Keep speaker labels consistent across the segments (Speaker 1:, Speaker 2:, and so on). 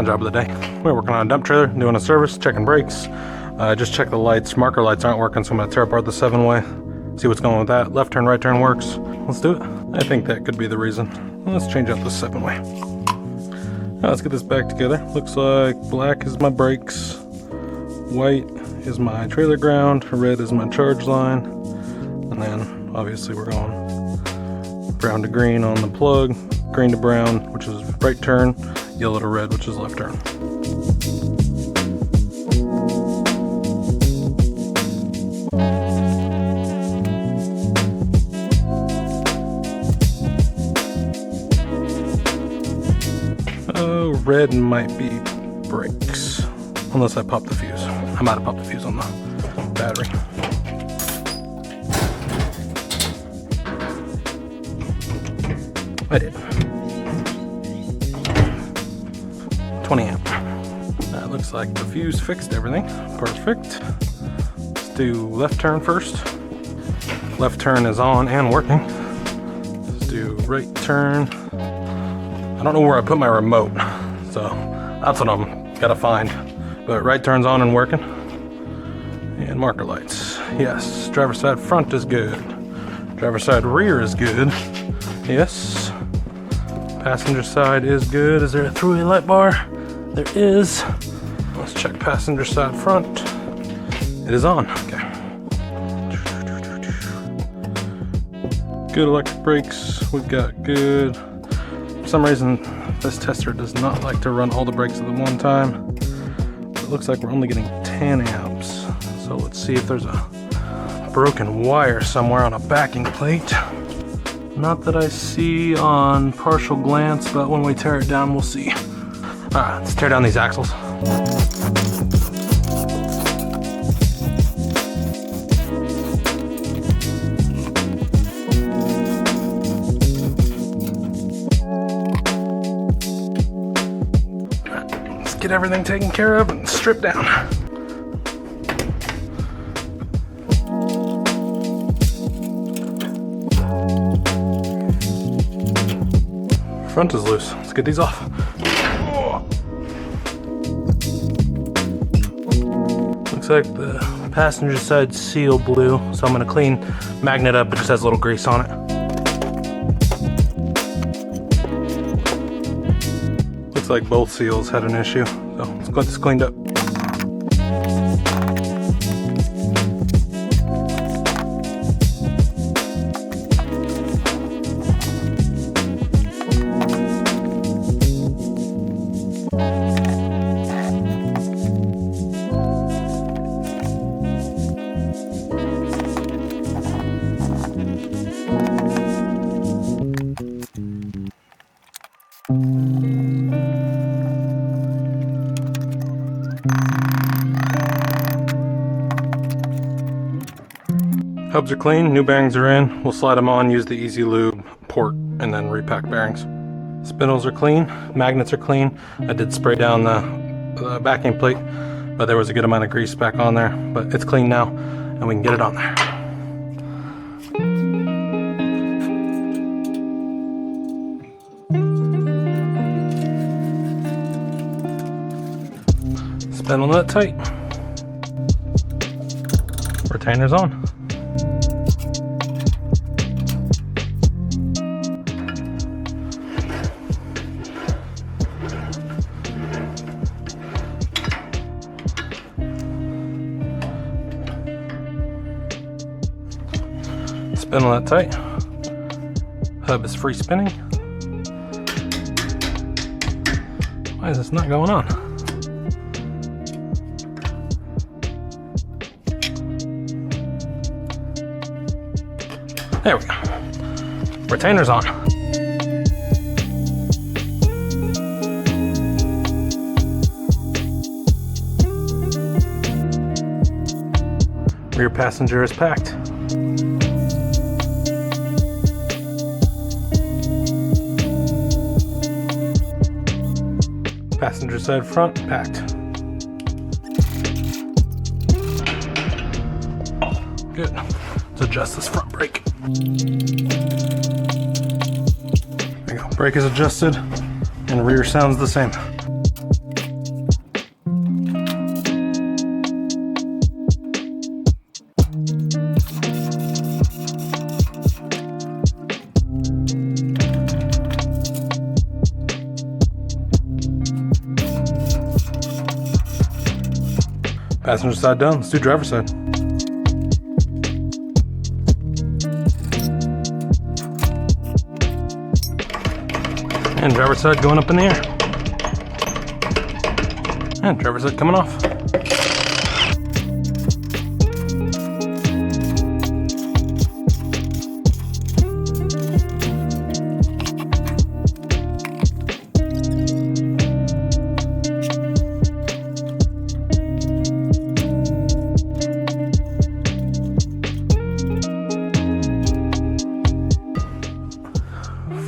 Speaker 1: Job of the day. We're working on a dump trailer, doing a service, checking brakes. Just check the lights. Marker lights aren't working, so I'm going to tear apart the 7-way. See what's going on with that. Left turn, right turn works. Let's do it. I think that could be the reason. Let's change out the 7-way. Now let's get this back together. Looks like black is my brakes, white is my trailer ground, red is my charge line, and then obviously we're going brown to green on the plug, green to brown, which is right turn, yellow to red, which is left turn. Red might be brakes, unless I pop the fuse. I might have popped the fuse on the battery. I did. 20 amp. That looks like the fuse fixed everything. Perfect. Let's do left turn first. Left turn is on and working. Let's do right turn. I don't know where I put my remote, so that's what I'm gotta find. But right turn's on and working. And marker lights. Yes. Driver side front is good. Driver side rear is good. Yes. Passenger side is good. Is there a throughway light bar? There is. Let's check passenger side front. It is on. Okay. Good electric brakes. We've got good. For some reason, this tester does not like to run all the brakes at the one time. It looks like we're only getting 10 amps. So let's see if there's a broken wire somewhere on a backing plate. Not that I see on partial glance, but when we tear it down, we'll see. All right, let's tear down these axles. Get everything taken care of and stripped down. Front is loose. Let's get these off. Looks like the passenger side seal blew, so I'm gonna clean magnet up. It just has a little grease on it. Looks like both seals had an issue, so let's get this cleaned up. Hubs are clean, new bearings are in. We'll slide them on, use the Easy Lube port, and then repack bearings. Spindles are clean, magnets are clean. I did spray down the backing plate, but there was a good amount of grease back on there. But it's clean now, and we can get it on there. Spindle nut tight. Retainer's on. Spindle that tight. Hub is free spinning. Why is this not going on? There we go. Retainer's on. Rear passenger is packed. Passenger side front packed. Good. Let's adjust this front brake. There you go. Brake is adjusted and rear sounds the same. Passenger side done. Let's do driver's side. And driver's side going up in the air. And driver's side coming off.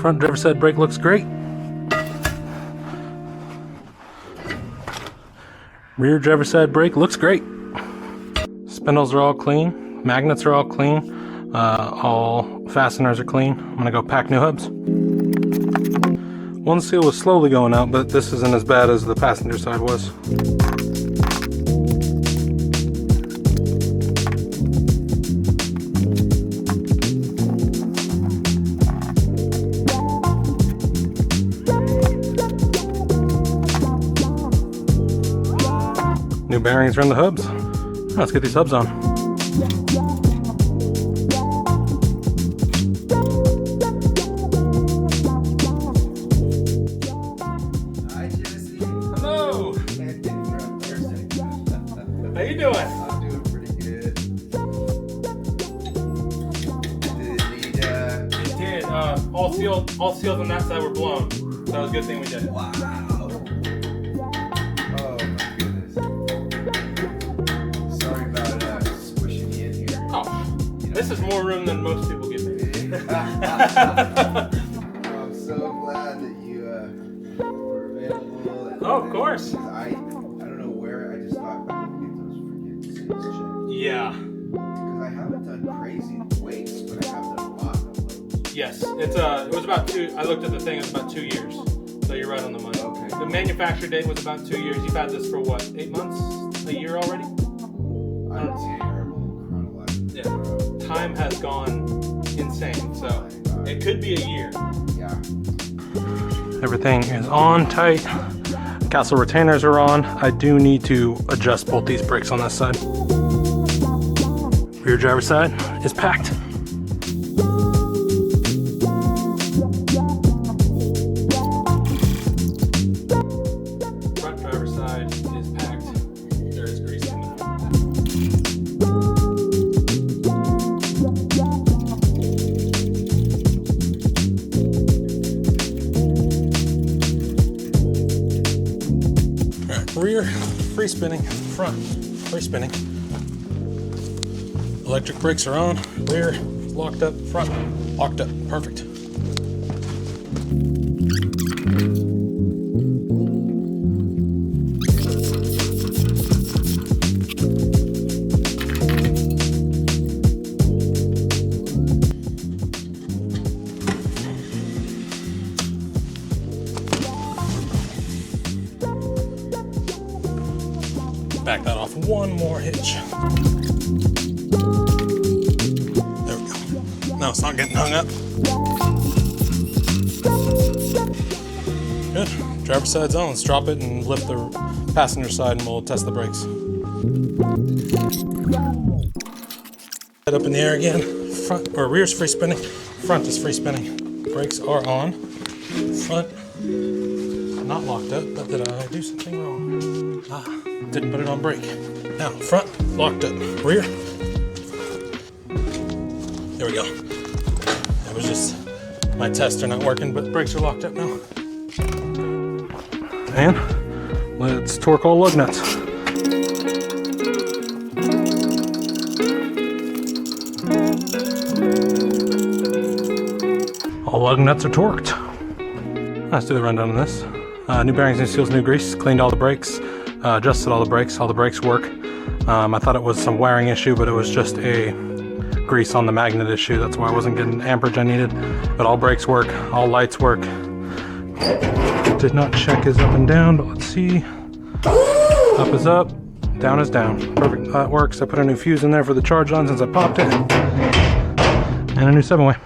Speaker 1: Front driver's side brake looks great. Rear driver's side brake looks great. Spindles are all clean. Magnets are all clean. All fasteners are clean. I'm gonna go pack new hubs. One seal was slowly going out, but this isn't as bad as the passenger side was. New bearings are in the hubs. Let's get these hubs on.
Speaker 2: Hi, Jesse.
Speaker 1: Hello. How you doing?
Speaker 2: I'm doing pretty good. Did
Speaker 1: It did. All seals on that side were blown. So that was a good thing we did it.
Speaker 2: wow. Oh my goodness. Sorry about squishing you in here.
Speaker 1: Oh, this is more room than most people get me.
Speaker 2: I'm so glad that you were available. And
Speaker 1: Oh, of course.
Speaker 2: I don't know where. I just thought I would get those freaking seals checked.
Speaker 1: Yeah.
Speaker 2: Because I haven't done crazy weights, but I have done a lot of those.
Speaker 1: Yes. It was about 2. I looked at the thing. It was about 2 years. So you're right on the money.
Speaker 2: Okay.
Speaker 1: The manufacture date was about 2 years. You've had this for what? 8 months? A year already?
Speaker 2: I'm terrible chronologically.
Speaker 1: Yeah. Time has gone insane. So it could be a year.
Speaker 2: Yeah.
Speaker 1: Everything is on tight. Castle retainers are on. I do need to adjust both these brakes on this side. Rear driver's side is packed. Front driver's side is packed. There is grease coming out. Rear, free spinning. Front, free spinning. Electric brakes are on. Rear, locked up. Front, locked up. Perfect. Back that off one more hitch. There we go. Now it's not getting hung up. Good. Driver's side's on. Let's drop it and lift the passenger side and we'll test the brakes. Head up in the air again. Front or rear's free spinning. Front is free spinning. Brakes are on. Front not locked up, but did I do something wrong? Didn't put it on brake. Now, front, locked up. Rear. There we go. That was just my tester not working, but the brakes are locked up now. And let's torque all lug nuts. All lug nuts are torqued. Let's do the rundown on this. New bearings, new seals, new grease. Cleaned all the brakes. Adjusted all the brakes. All the brakes work. I thought it was some wiring issue, but it was just a grease on the magnet issue. That's why I wasn't getting the amperage I needed. But all brakes work. All lights work. Did not check his up and down, but let's see. Up is up. Down is down. Perfect. That works. I put a new fuse in there for the charge on since I popped it. And a new 7-way.